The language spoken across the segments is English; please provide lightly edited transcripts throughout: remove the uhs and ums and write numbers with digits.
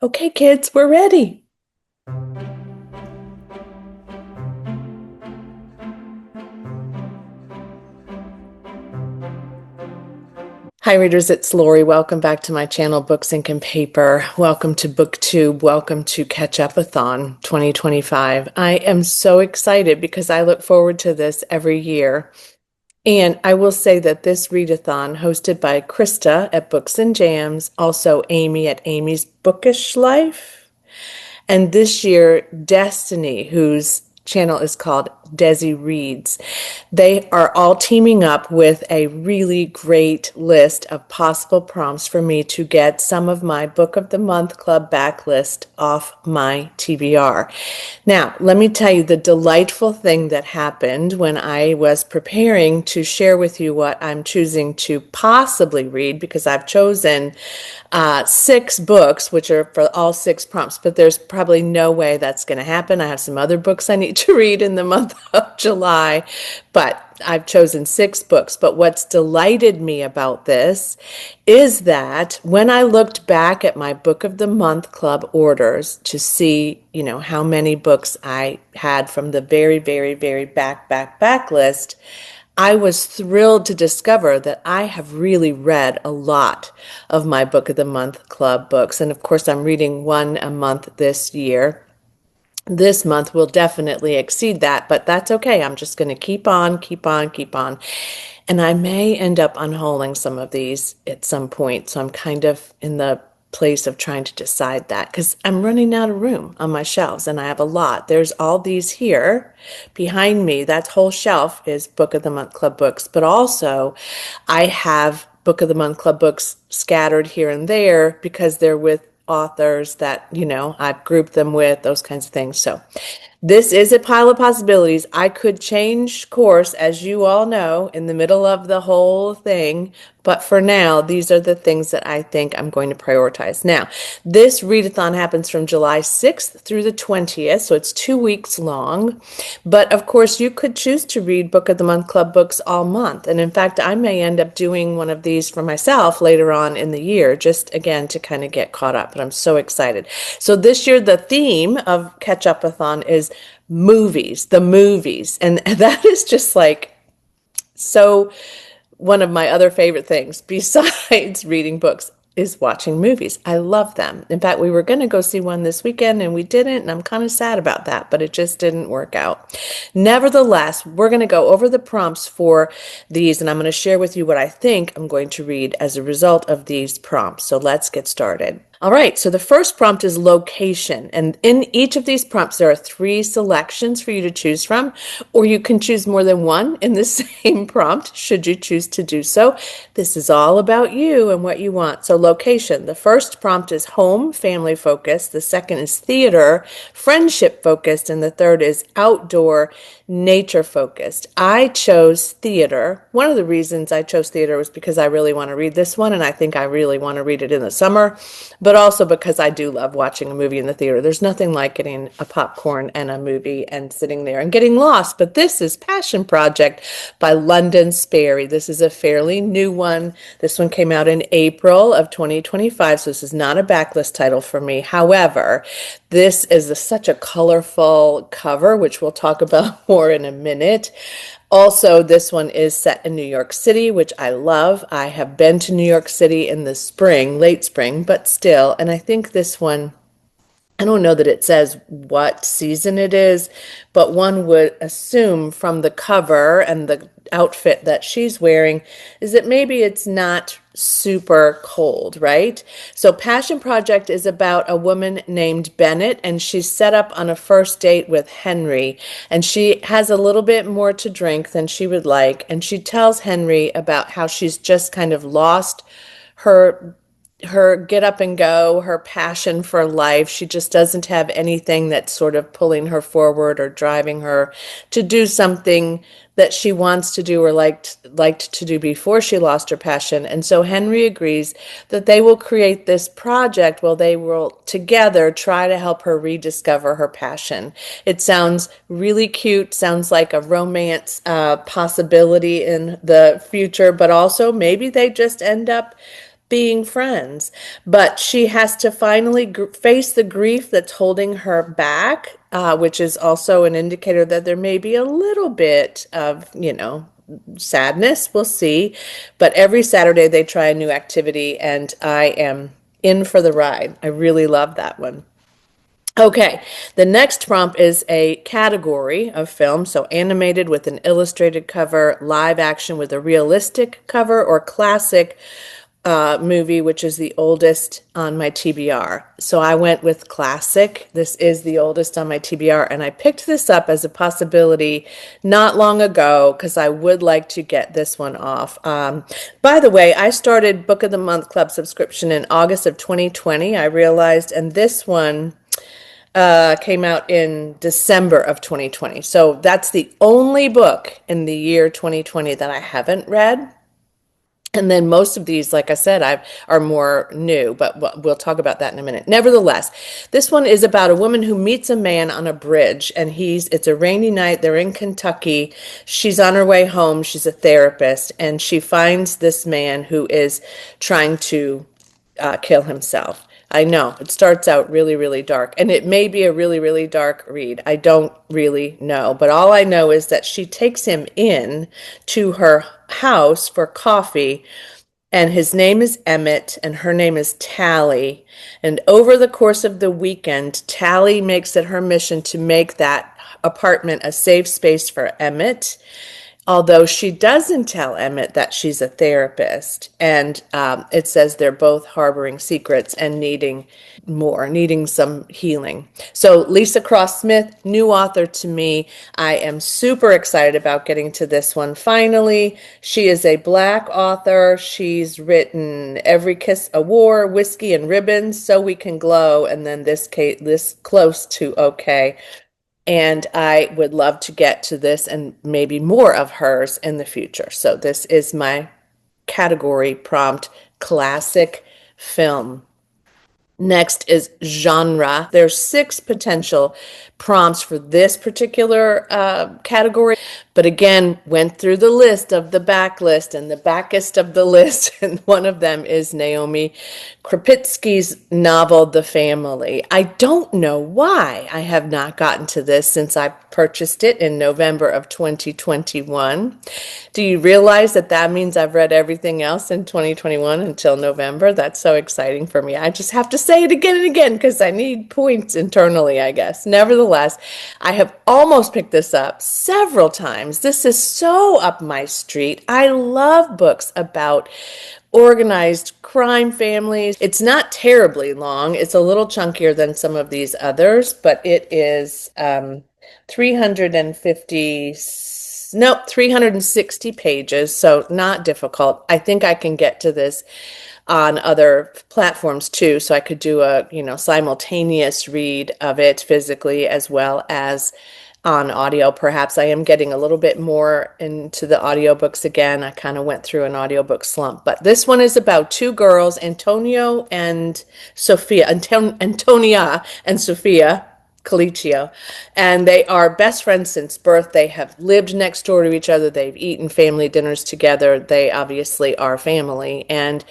Okay, kids, we're ready. Hi, readers, it's Lori. Welcome back to my channel, Books, Ink, and Paper. Welcome to BookTube. Welcome to Ketchupathon 2025. I am so excited because I look forward to this every year. And I will say that this readathon, hosted by Krista at Books and Jams, also Amy at Amy's Bookish Life, and this year, Destiny, whose channel is called Desi Reads. They are all teaming up with a really great list of possible prompts for me to get some of my Book of the Month Club backlist off my TBR. Now, let me tell you the delightful thing that happened when I was preparing to share with you what I'm choosing to possibly read, because I've chosen 6 books, which are for all 6 prompts, but there's probably no way that's going to happen. I have some other books I need to read in the month of July, but I've chosen 6 books. But what's delighted me about this is that when I looked back at my Book of the Month Club orders to see, how many books I had from the very, very, very back list, I was thrilled to discover that I have really read a lot of my Book of the Month Club books. And of course, I'm reading one a month this year. This month will definitely exceed that, but that's okay. I'm just going to keep on, keep on, keep on. And I may end up unhauling some of these at some point. So I'm kind of in the place of trying to decide that because I'm running out of room on my shelves and I have a lot. There's all these here behind me. That whole shelf is Book of the Month Club books, but also I have Book of the Month Club books scattered here and there because they're with authors that, I've grouped them with, those kinds of things. So this is a pile of possibilities. I could change course, as you all know, in the middle of the whole thing. But for now, these are the things that I think I'm going to prioritize. Now, this readathon happens from July 6th through the 20th, so it's 2 weeks long. But of course, you could choose to read Book of the Month Club books all month. And in fact, I may end up doing one of these for myself later on in the year, just again to kind of get caught up. But I'm so excited. So this year, the theme of Ketchupathon is movies, the movies. And that is just like so one of my other favorite things besides reading books is watching movies. I love them. In fact, we were going to go see one this weekend and we didn't, and I'm kind of sad about that, but it just didn't work out. Nevertheless, we're going to go over the prompts for these, and I'm going to share with you what I think I'm going to read as a result of these prompts. So let's get started. All right, so the first prompt is location. And in each of these prompts, there are 3 selections for you to choose from, or you can choose more than one in the same prompt, should you choose to do so. This is all about you and what you want. So location, the first prompt is home, family focused. The second is theater, friendship focused. And the third is outdoor, nature focused. I chose theater. One of the reasons I chose theater was because I really want to read this one, and I think I really want to read it in the summer, but also because I do love watching a movie in the theater. There's nothing like getting a popcorn and a movie and sitting there and getting lost. But this is Passion Project by London Sperry. This is a fairly new one. This one came out in April of 2025, so this is not a backlist title for me. However, this is such a colorful cover, which we'll talk about more in a minute. Also, this one is set in New York City, which I love. I have been to New York City in the spring, late spring, but still. And I think this one, I don't know that it says what season it is, but one would assume from the cover and the outfit that she's wearing is that maybe it's not super cold, right? So Passion Project is about a woman named Bennett, and she's set up on a first date with Henry, and she has a little bit more to drink than she would like, and she tells Henry about how she's just kind of lost her get up and go, her passion for life. She just doesn't have anything that's sort of pulling her forward or driving her to do something that she wants to do or liked to do before she lost her passion. And so Henry agrees that they will create this project where they will together try to help her rediscover her passion. It sounds really cute, sounds like a romance possibility in the future, but also maybe they just end up being friends. But she has to finally face the grief that's holding her back, which is also an indicator that there may be a little bit of, sadness. We'll see. But every Saturday they try a new activity, and I am in for the ride. I really love that one. Okay, the next prompt is a category of film, so animated with an illustrated cover, live action with a realistic cover, or classic movie, which is the oldest on my TBR. So I went with classic. This is the oldest on my TBR, and I picked this up as a possibility not long ago because I would like to get this one off. By the way, I started Book of the Month Club subscription in August of 2020, I realized, and this one came out in December of 2020. So that's the only book in the year 2020 that I haven't read. And then most of these, like I said, are more new, but we'll talk about that in a minute. Nevertheless, this one is about a woman who meets a man on a bridge, and it's a rainy night. They're in Kentucky. She's on her way home. She's a therapist, and she finds this man who is trying to kill himself. I know it starts out really, really dark, and it may be a really, really dark read. I don't really know, but all I know is that she takes him in to her house for coffee, and his name is Emmett, and her name is Tally. And over the course of the weekend, Tally makes it her mission to make that apartment a safe space for Emmett, although she doesn't tell Emmett that she's a therapist. And it says they're both harboring secrets and needing some healing. So Lisa Cross Smith, new author to me. I am super excited about getting to this one finally. She is a Black author. She's written Every Kiss a War, Whiskey and Ribbons, So We Can Glow, and then this Close to Okay. And I would love to get to this and maybe more of hers in the future. So this is my category prompt, classic film. Next is genre. There's 6 potential prompts for this particular category, but again, went through the list of the backlist and the backest of the list, and one of them is Naomi Krupitsky's novel, The Family. I don't know why I have not gotten to this since I purchased it in November of 2021. Do you realize that that means I've read everything else in 2021 until November? That's so exciting for me. I just have to say it again and again because I need points internally, I guess. Nevertheless, I have almost picked this up several times. This is so up my street. I love books about organized crime families. It's not terribly long. It's a little chunkier than some of these others, but it is 360 pages, so not difficult. I think I can get to this on other platforms too, so I could do a, simultaneous read of it physically as well as on audio. Perhaps I am getting a little bit more into the audiobooks again. I kind of went through an audiobook slump, but this one is about 2 girls, Antonia and Sophia Colicchio, and they are best friends since birth. They have lived next door to each other. They've eaten family dinners together. They obviously are family, and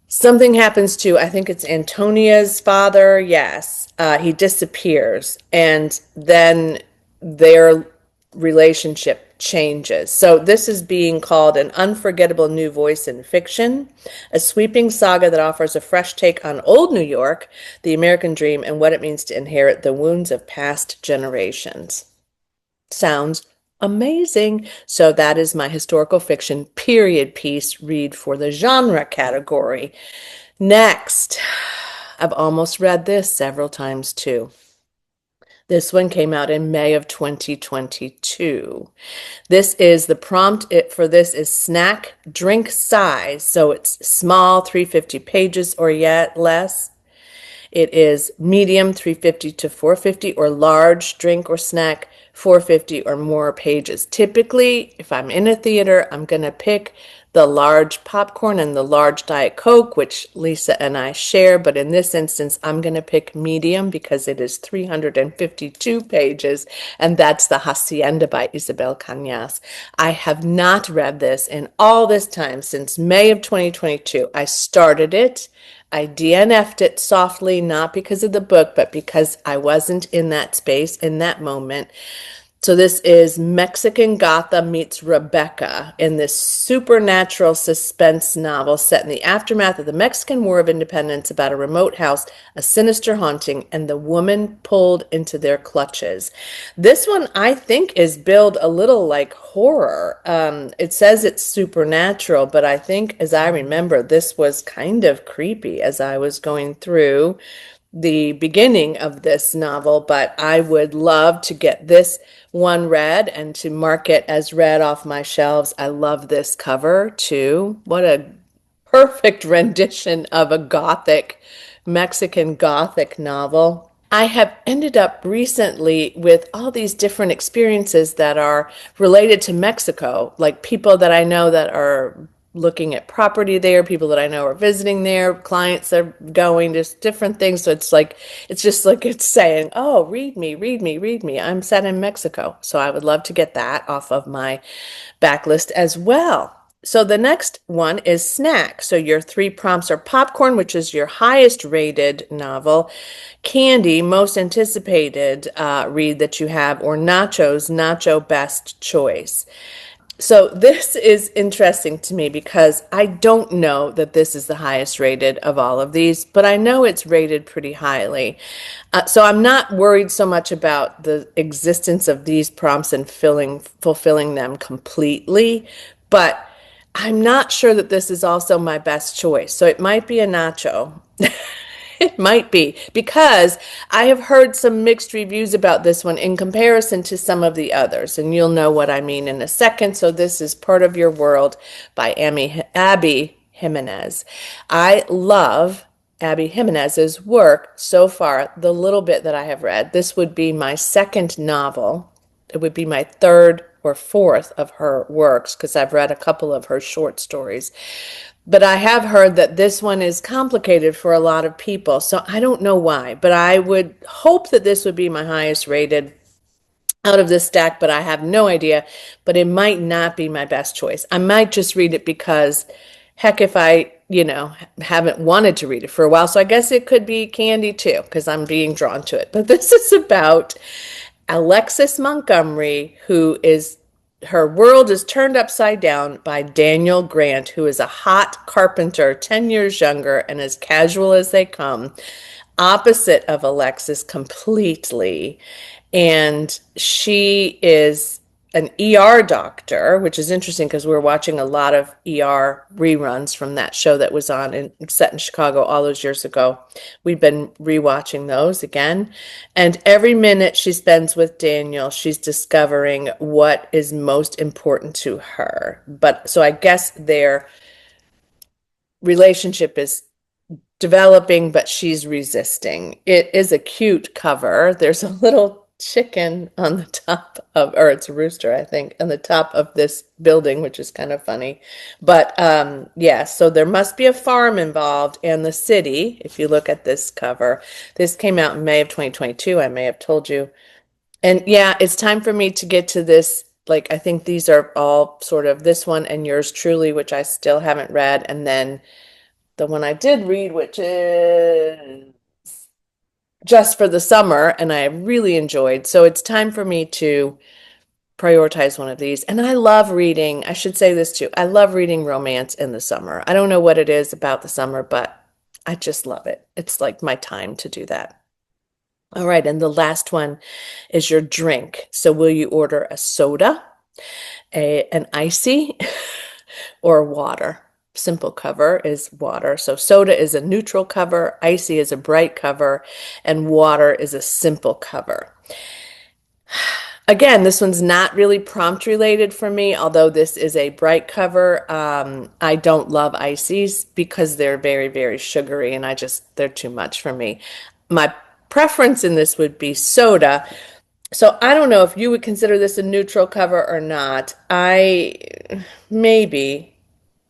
something happens to, I think it's Antonia's father. Yes, he disappears, and then their relationship changes. So this is being called an unforgettable new voice in fiction, a sweeping saga that offers a fresh take on old New York, the American dream, and what it means to inherit the wounds of past generations. Sounds amazing. So that is my historical fiction period piece read for the genre category. Next, I've almost read this several times too. This one came out in May of 2022. The prompt for this is snack drink size. So it's small, 350 pages or yet less. It is medium 350 to 450 or large drink or snack 450 or more pages. Typically, if I'm in a theater, I'm going to pick the large popcorn and the large Diet Coke, which Lisa and I share. But in this instance, I'm going to pick medium because it is 352 pages, and that's the Hacienda by Isabel Cañas. I have not read this in all this time since May of 2022. I started it. I DNF'd it softly, not because of the book, but because I wasn't in that space in that moment. So this is Mexican Gotha meets Rebecca in this supernatural suspense novel set in the aftermath of the Mexican War of Independence about a remote house, a sinister haunting, and the woman pulled into their clutches. This one, I think, is billed a little like horror. It says it's supernatural, but I think, as I remember, this was kind of creepy as I was going through the beginning of this novel, but I would love to get this one read and to mark it as read off my shelves. I love this cover too. What a perfect rendition of a Gothic, Mexican Gothic novel. I have ended up recently with all these different experiences that are related to Mexico, like people that I know that are looking at property there, people that I know are visiting there, clients that are going, just different things. So it's just like it's saying, oh, read me, read me, read me. I'm set in Mexico. So I would love to get that off of my backlist as well. So the next one is snack. So your three prompts are popcorn, which is your highest rated novel, candy, most anticipated read that you have, or nachos, nacho best choice. So this is interesting to me because I don't know that this is the highest rated of all of these, but I know it's rated pretty highly. So I'm not worried so much about the existence of these prompts and fulfilling them completely, but I'm not sure that this is also my best choice. So it might be a nacho. It might be because I have heard some mixed reviews about this one in comparison to some of the others, and you'll know what I mean in a second. So this is Part of Your World by Abby Jimenez. I love Abby Jimenez's work so far, the little bit that I have read. This would be my second novel. It would be my third or fourth of her works because I've read a couple of her short stories. But I have heard that this one is complicated for a lot of people, so I don't know why. But I would hope that this would be my highest rated out of this stack, but I have no idea. But it might not be my best choice. I might just read it because, heck, if I, haven't wanted to read it for a while. So I guess it could be candy too, because I'm being drawn to it. But this is about Alexis Montgomery, who is her world is turned upside down by Daniel Grant, who is a hot carpenter, 10 years younger and as casual as they come, opposite of Alexis completely. And she is an ER doctor, which is interesting because we're watching a lot of ER reruns from that show that was on and set in Chicago all those years ago. We've been rewatching those again. And every minute she spends with Daniel, she's discovering what is most important to her. But so I guess their relationship is developing, but she's resisting. It is a cute cover. There's a little chicken on the top of, or it's a rooster, I think, on the top of this building, which is kind of funny. But yeah, so there must be a farm involved and the city, if you look at this cover. This came out in May of 2022, I may have told you. And yeah, it's time for me to get to this. Like, I think these are all sort of this one and yours truly, which I still haven't read. And then the one I did read, which is Just for the Summer, and I really enjoyed. So it's time for me to prioritize one of these. And I love reading, I should say this too, I love reading romance in the summer. I don't know what it is about the summer, but I just love it. It's like my time to do that. All right, and the last one is your drink. So will you order a soda, an icy, or water? Simple cover is water. So soda is a neutral cover, icy is a bright cover, and water is a simple cover. Again, this one's not really prompt related for me, although this is a bright cover. I don't love ices because they're very, very sugary and they're too much for me. My preference in this would be soda. So I don't know if you would consider this a neutral cover or not. Maybe.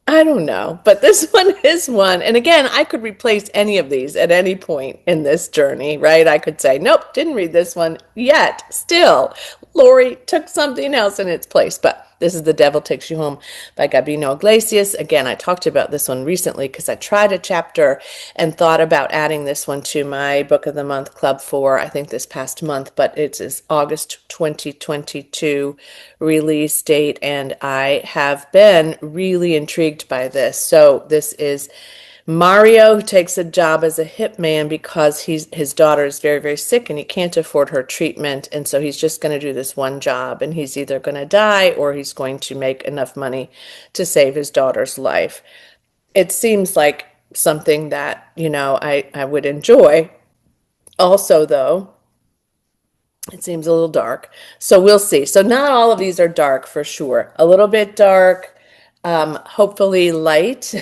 I don't know, but this one is one. And again, I could replace any of these at any point in this journey, right? I could say, nope, didn't read this one yet. Still, Lori took something else in its place. But this is The Devil Takes You Home by Gabino Iglesias. Again, I talked about this one recently because I tried a chapter and thought about adding this one to my Book of the Month Club for, I think, this past month, but it's August 2022 release date, and I have been really intrigued by this. So this is Mario, who takes a job as a hitman because his daughter is very, very sick and he can't afford her treatment. And so he's just going to do this one job, and he's either going to die or he's going to make enough money to save his daughter's life. It seems like something that, I would enjoy. Also, though, it seems a little dark. So we'll see. So not all of these are dark for sure. A little bit dark, hopefully light.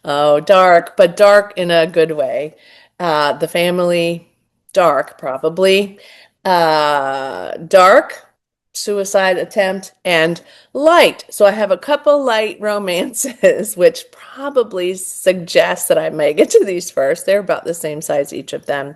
Oh, dark, but dark in a good way. The family, dark, probably. Dark, suicide attempt, and light. So I have a couple light romances, which probably suggests that I may get to these first. They're about the same size, each of them.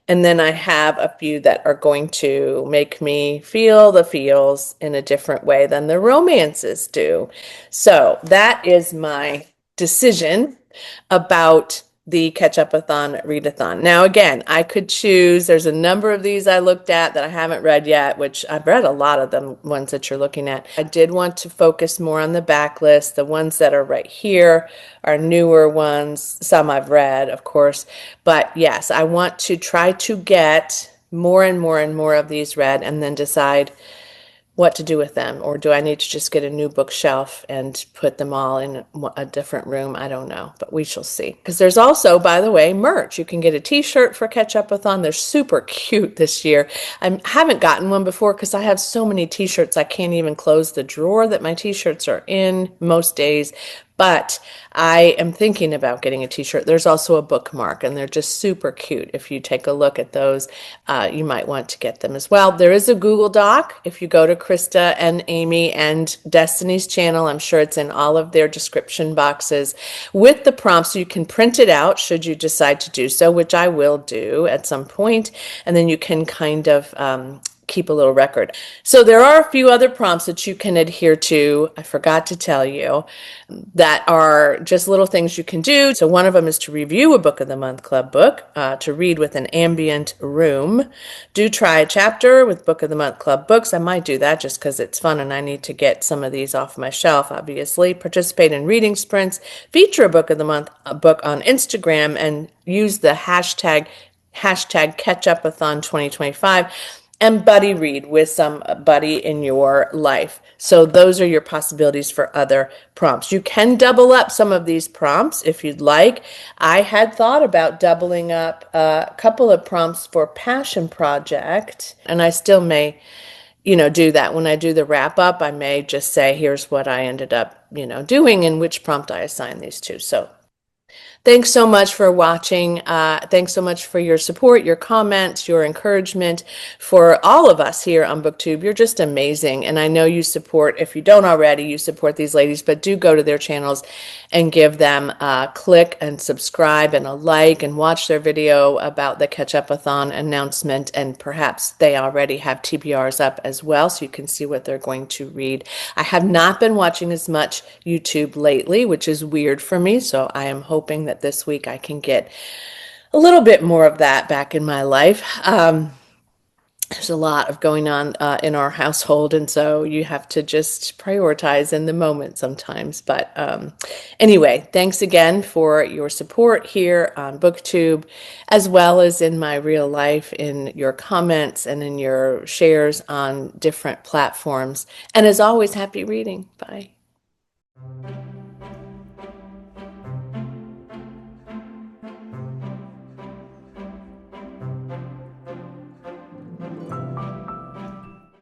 And then I have a few that are going to make me feel the feels in a different way than the romances do. So that is my decision about the Ketchupathon Readathon. Now, again, I could choose. There's a number of these I looked at that I haven't read yet, which I've read a lot of them, ones that you're looking at. I did want to focus more on the backlist. The ones that are right here are newer ones. Some I've read, of course. But yes, I want to try to get more and more and more of these read and then decide what to do with them, or do I need to just get a new bookshelf and put them all in a different room? I don't know, but we shall see. Because there's also, by the way, merch. You can get a t-shirt for Ketchupathon. They're super cute this year. I haven't gotten one before because I have so many t-shirts I can't even close the drawer that my t-shirts are in most days. But I am thinking about getting a t-shirt. There's also a bookmark, and they're just super cute. If you take a look at those, you might want to get them as well. There is a Google Doc. If you go to Krista and Amy and Destiny's channel, I'm sure it's in all of their description boxes with the prompts. So you can print it out should you decide to do so, which I will do at some point. And then you can kind of keep a little record. So there are a few other prompts that you can adhere to. I forgot to tell you that are just little things you can do. So one of them is to review a Book of the Month Club book, to read with an ambient room. Do try a chapter with Book of the Month Club books. I might do that just because it's fun and I need to get some of these off my shelf, obviously. Participate in reading sprints. Feature a Book of the Month book on Instagram and use the hashtag Ketchupathon 2025. And buddy read with some buddy in your life. So those are your possibilities for other prompts. You can double up some of these prompts if you'd like. I had thought about doubling up a couple of prompts for Passion Project, and I still may, do that. When I do the wrap up, I may just say, here's what I ended up, doing and which prompt I assign these to. So thanks so much for watching. Thanks so much for your support, your comments, your encouragement. For all of us here on BookTube, you're just amazing. And I know you support, if you don't already, you support these ladies, but do go to their channels and give them a click and subscribe and a like and watch their video about the Ketchupathon announcement. And perhaps they already have TBRs up as well, so you can see what they're going to read. I have not been watching as much YouTube lately, which is weird for me. So I am hoping that this week I can get a little bit more of that back in my life. There's a lot of going on in our household, and so you have to just prioritize in the moment sometimes. But anyway, thanks again for your support here on BookTube, as well as in my real life, in your comments and in your shares on different platforms. And as always, happy reading. Bye.